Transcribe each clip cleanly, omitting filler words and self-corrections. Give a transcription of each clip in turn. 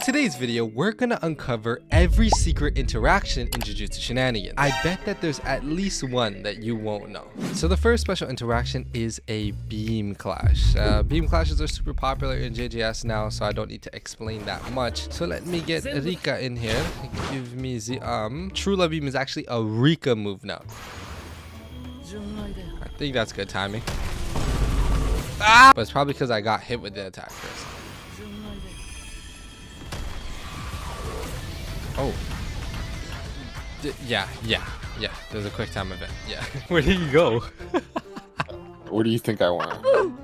today's video, we're gonna uncover every secret interaction in Jujutsu Shenanigans. I bet that there's at least one that you won't know. So the first special interaction is a beam clash. Beam clashes are super popular in JJS now, so I don't need to explain that much. So let me get Rika in here. Give me the True Love Beam is actually a Rika move now. I think that's good timing. Ah! But it's probably because I got hit with the attack first. Oh. Yeah. There's a quick time event. Yeah. Where did you go? Where do you think I went?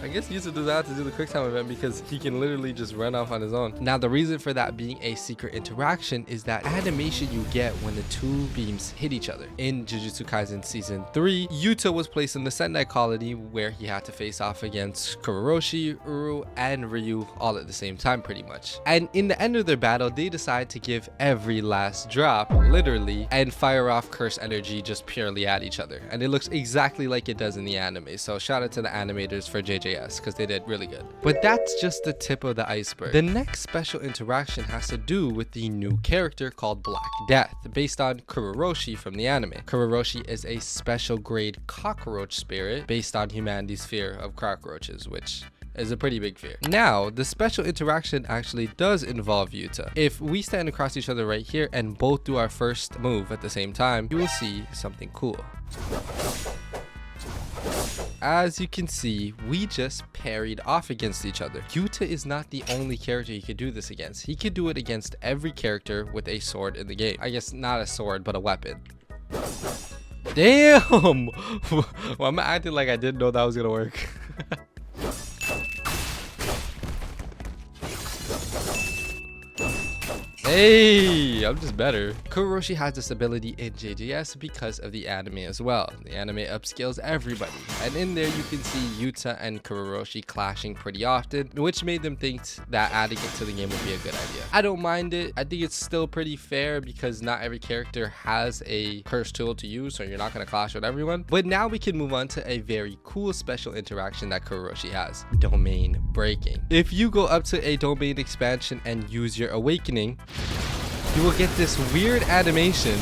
I guess Yuta does not have to do the quick time event because he can literally just run off on his own. Now, the reason for that being a secret interaction is that animation you get when the two beams hit each other. In Jujutsu Kaisen Season 3, Yuta was placed in the Sendai colony where he had to face off against Kurourushi, Uru, and Ryu all at the same time pretty much. And in the end of their battle, they decide to give every last drop, literally, and fire off curse energy just purely at each other. And it looks exactly like it does in the anime. So shout out to the animators for JJS because they did really good. But that's just the tip of the iceberg. The next special interaction has to do with the new character called Black Death, based on Kurourushi from the anime. Kurourushi is a special grade cockroach spirit based on humanity's fear of cockroaches, which is a pretty big fear. Now, the special interaction actually does involve Yuta. If we stand across each other right here and both do our first move at the same time, you will see something cool. As you can see, we just parried off against each other. Yuta is not the only character he could do this against. He could do it against every character with a sword in the game. I guess not a sword, but a weapon. Damn! Well, I'm acting like I didn't know that was gonna work. Hey, I'm just better. Kurourushi has this ability in JJS because of the anime as well. The anime upscales everybody. And in there, you can see Yuta and Kurourushi clashing pretty often, which made them think that adding it to the game would be a good idea. I don't mind it. I think it's still pretty fair because not every character has a curse tool to use, so you're not going to clash with everyone. But now we can move on to a very cool special interaction that Kurourushi has. Domain breaking. If you go up to a domain expansion and use your awakening, you will get this weird animation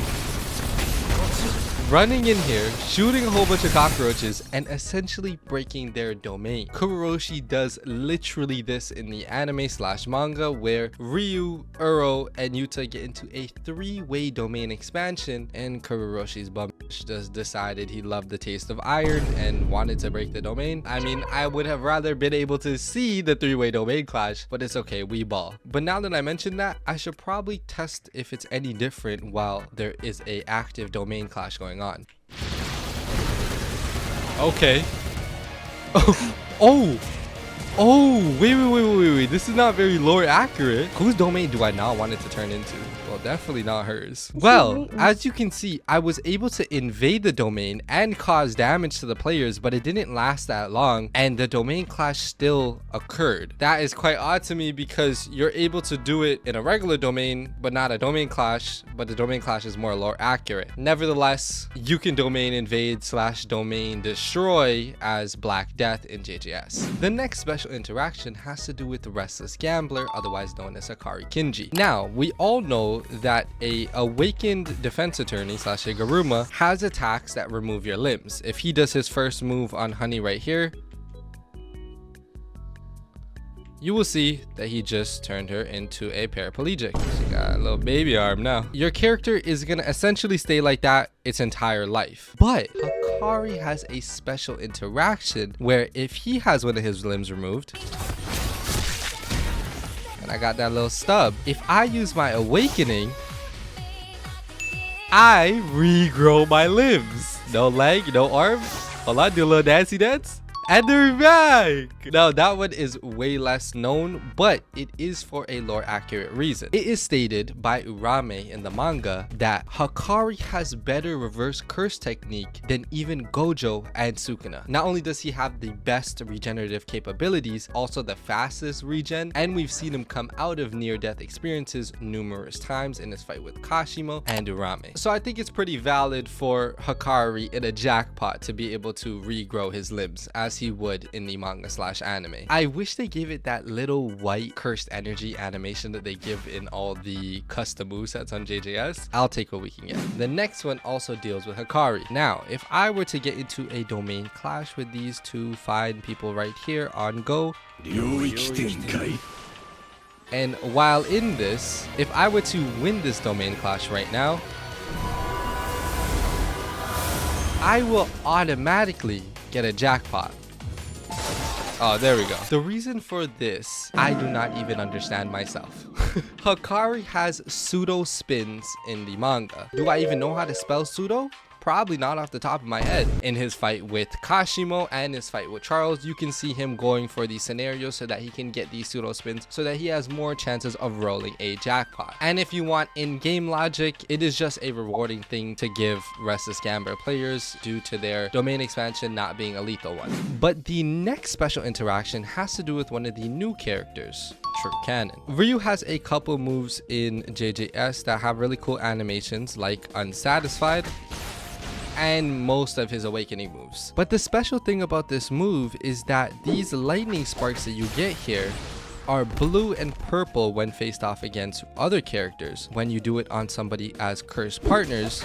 running in here, shooting a whole bunch of cockroaches, and essentially breaking their domain. Kurourushi does literally this in the anime / manga where Ryu, Uro, and Yuta get into a three-way domain expansion, and Kuroroshi's bum just decided he loved the taste of iron and wanted to break the domain. I mean, I would have rather been able to see the three-way domain clash, but it's okay, we ball. But now that I mentioned that, I should probably test if it's any different while there is a active domain clash going on. Okay. Wait. This is not very lore accurate. Whose domain do I not want it to turn into? Well, definitely not hers. Well, as you can see, I was able to invade the domain and cause damage to the players, but it didn't last that long, and the domain clash still occurred. That is quite odd to me because you're able to do it in a regular domain, but not a domain clash, but the domain clash is more lore accurate. Nevertheless, you can domain invade / domain destroy as Black Death in JJS. The next special interaction has to do with the Restless Gambler, otherwise known as Hakari Kinji. Now, we all know that a awakened defense attorney / Garuma has attacks that remove your limbs. If he does his first move on Honey right here, you will see that he just turned her into a paraplegic. She got a little baby arm now. Your character is gonna essentially stay like that its entire life. But Hakari has a special interaction where if he has one of his limbs removed, and I got that little stub, if I use my awakening, I regrow my limbs. No leg, no arm. Hold on, do a little dancey dance. And they're back! Now, that one is way less known, but it is for a lore accurate reason. It is stated by Urame in the manga that Hakari has better reverse curse technique than even Gojo and Sukuna. Not only does he have the best regenerative capabilities, also the fastest regen, and we've seen him come out of near-death experiences numerous times in his fight with Kashimo and Urame. So I think it's pretty valid for Hakari in a jackpot to be able to regrow his limbs, as as he would in the manga/anime. I wish they gave it that little white cursed energy animation that they give in all the custom movesets on JJS. I'll take what we can get. The next one also deals with Hakari. Now, if I were to get into a domain clash with these two fine people right here on Go, and while in this, if I were to win this domain clash right now, I will automatically get a jackpot. Oh, there we go. The reason for this, I do not even understand myself. Hakari has pseudo spins in the manga. Do I even know how to spell pseudo? Probably not off the top of my head. In his fight with Kashimo and his fight with Charles, you can see him going for these scenarios so that he can get these pseudo spins so that he has more chances of rolling a jackpot. And if you want in-game logic, it is just a rewarding thing to give Restless Gambler players due to their domain expansion not being a lethal one. But the next special interaction has to do with one of the new characters, True Canon. Ryu has a couple moves in JJS that have really cool animations like Unsatisfied and most of his awakening moves. But the special thing about this move is that these lightning sparks that you get here are blue and purple when faced off against other characters. When you do it on somebody as cursed partners,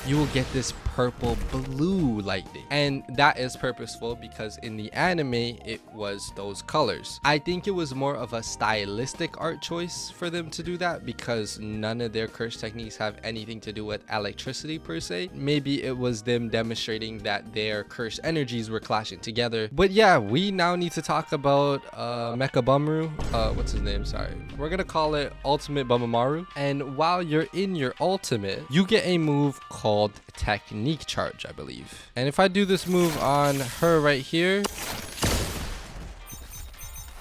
you will get this purple blue lightning, and that is purposeful because in the anime it was those colors. I think it was more of a stylistic art choice for them to do that because none of their curse techniques have anything to do with electricity per se. Maybe it was them demonstrating that their cursed energies were clashing together. But yeah, we now need to talk about Mecha Bumru. What's his name? Sorry, we're gonna call it Ultimate Bumamaru. And while you're in your ultimate, you get a move called Technique Charge, I believe. And if I do this move on her right here,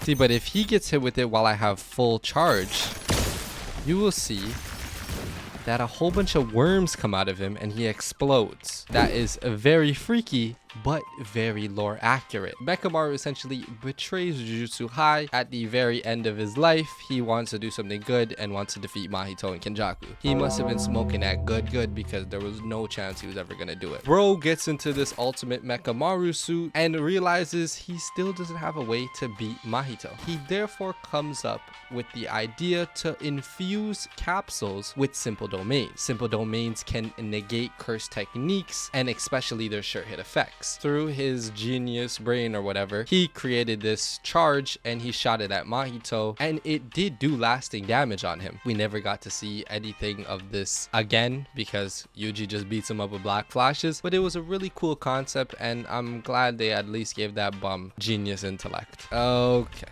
see, but if he gets hit with it while I have full charge, you will see that a whole bunch of worms come out of him and he explodes. That is very freaky, but very lore accurate. Mechamaru essentially betrays Jujutsu High at the very end of his life. He wants to do something good and wants to defeat Mahito and Kenjaku. He must have been smoking that good because there was no chance he was ever gonna do it. Bro gets into this ultimate Mechamaru suit and realizes he still doesn't have a way to beat Mahito. He therefore comes up with the idea to infuse capsules with simple domains. Simple domains can negate curse techniques and especially their sure hit effects. Through his genius brain or whatever, he created this charge and he shot it at Mahito, and it did do lasting damage on him. We never got to see anything of this again because Yuji just beats him up with black flashes, but it was a really cool concept and I'm glad they at least gave that bum genius intellect. Okay.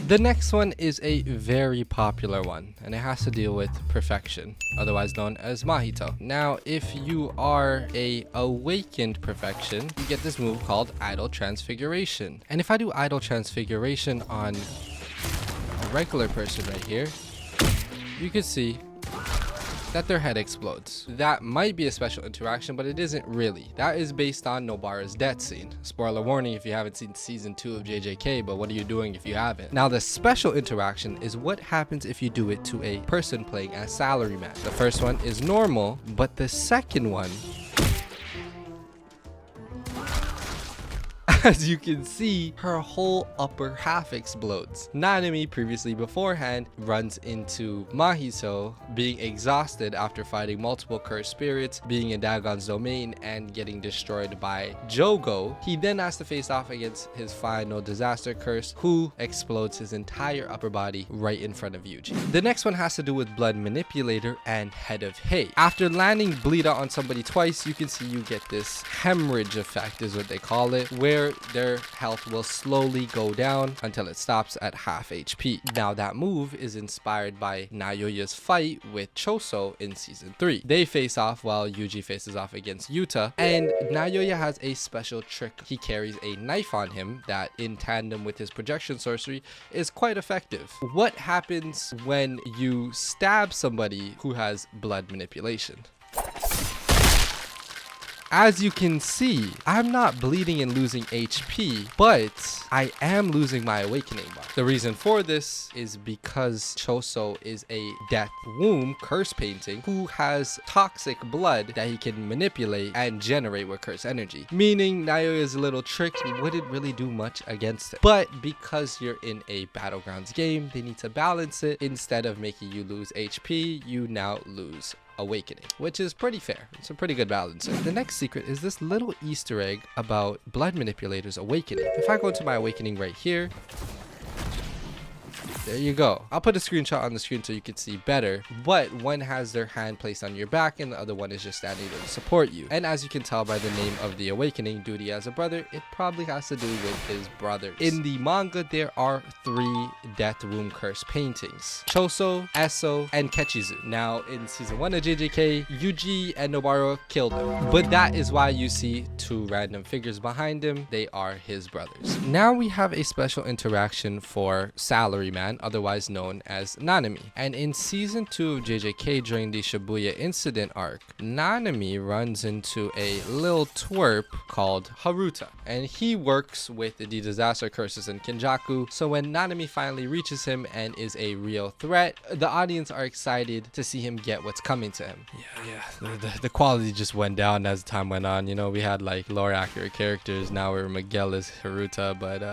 The next one is a very popular one, and it has to deal with Perfection, otherwise known as Mahito. Now, if you are a awakened Perfection, you get this move called Idle Transfiguration. And if I do Idle Transfiguration on a regular person right here, you can see that their head explodes. That might be a special interaction, but it isn't really. That is based on Nobara's death scene. Spoiler warning if you haven't seen season 2 of JJK, but what are you doing if you haven't? Now, the special interaction is what happens if you do it to a person playing as Salaryman. The first one is normal, but the second one, as you can see, her whole upper half explodes. Nanami, previously beforehand, runs into Mahito, being exhausted after fighting multiple cursed spirits, being in Dagon's domain, and getting destroyed by Jogo. He then has to face off against his final disaster curse, who explodes his entire upper body right in front of Yuji. The next one has to do with Blood Manipulator and Head of Hay. After landing Bleed Out on somebody twice, you can see you get this hemorrhage effect, is what they call it, where their health will slowly go down until it stops at half HP. Now, that move is inspired by Naoya's fight with Choso in season 3. They face off while Yuji faces off against Yuta, and Naoya has a special trick. He carries a knife on him that, in tandem with his projection sorcery, is quite effective. What happens when you stab somebody who has blood manipulation? As you can see, I'm not bleeding and losing HP, but I am losing my awakening bar. The reason for this is because Choso is a death womb curse painting who has toxic blood that he can manipulate and generate with curse energy, meaning Naoya's little tricks wouldn't really do much against it. But because you're in a battlegrounds game, they need to balance it. Instead of making you lose HP, you now lose awakening, which is pretty fair. It's a pretty good balance. The next secret is this little Easter egg about blood manipulators awakening. If I go to my awakening right here, there you go. I'll put a screenshot on the screen so you can see better, but one has their hand placed on your back and the other one is just standing there to support you. And as you can tell by the name of the awakening, duty as a brother, it probably has to do with his brothers. In the manga, there are 3 death womb curse paintings: Choso, Eso, and Kechizu. Now in season 1 of JJK, Yuji and Nobara killed him, but that is why you see 2 random figures behind him. They are his brothers. Now we have a special interaction for Salaryman, otherwise known as Nanami. And in season 2 of JJK, during the Shibuya incident arc, Nanami runs into a little twerp called Haruta, and he works with the disaster curses in Kenjaku. So when Nanami finally reaches him and is a real threat, the audience are excited to see him get what's coming to him. The quality just went down as time went on. You know, we had like lore accurate characters. Now we're Miguel is Haruta, but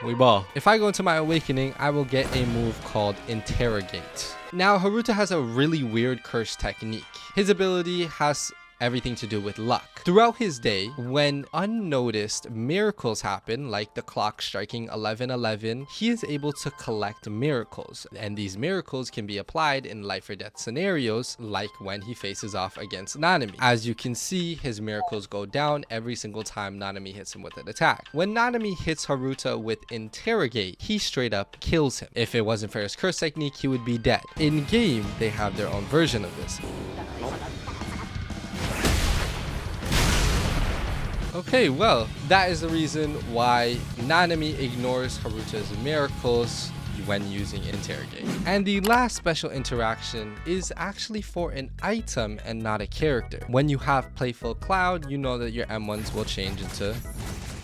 we ball. If I go into my awakening, I will get a move called Interrogate. Now Haruta has a really weird curse technique. His ability has everything to do with luck. Throughout his day, when unnoticed miracles happen, like the clock striking 11:11, he is able to collect miracles, and these miracles can be applied in life or death scenarios, like when he faces off against Nanami. As you can see, his miracles go down every single time Nanami hits him with an attack. When Nanami hits Haruta with Interrogate, he straight up kills him. If it wasn't for his curse technique, he would be dead. In game, they have their own version of this. Okay, well, that is the reason why Nanami ignores Haruta's miracles when using Interrogate. And the last special interaction is actually for an item and not a character. When you have Playful Cloud, you know that your M1s will change into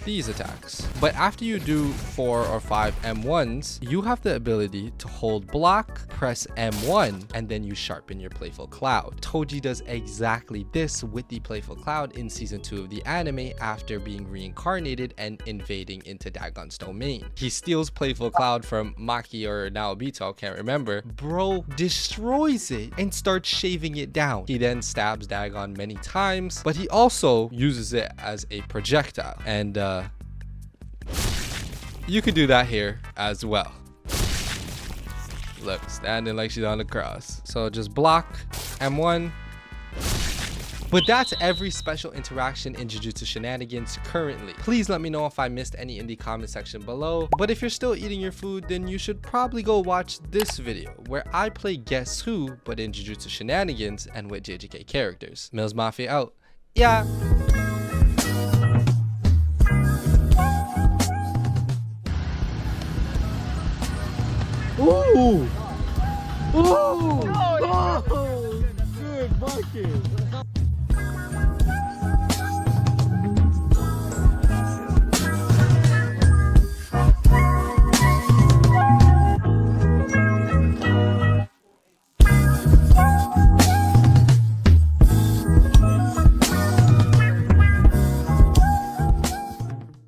these attacks. But after you do 4 or 5 M1s, you have the ability to hold block, press M1, and then you sharpen your Playful Cloud. Toji does exactly this with the Playful Cloud in season 2 of the anime after being reincarnated and invading into Dagon's domain. He steals Playful Cloud from Maki or Naobito, can't remember. Bro destroys it and starts shaving it down. He then stabs Dagon many times, but he also uses it as a projectile. And you could do that here as well. Look, standing like she's on the cross. So just block M1. But that's every special interaction in Jujutsu Shenanigans currently. Please let me know if I missed any in the comment section below. But if you're still eating your food, then you should probably go watch this video where I play Guess Who, but in Jujutsu Shenanigans and with JJK characters. Millz Mafia out. Yeah. Ooh! Ooh! Oh, good bucket!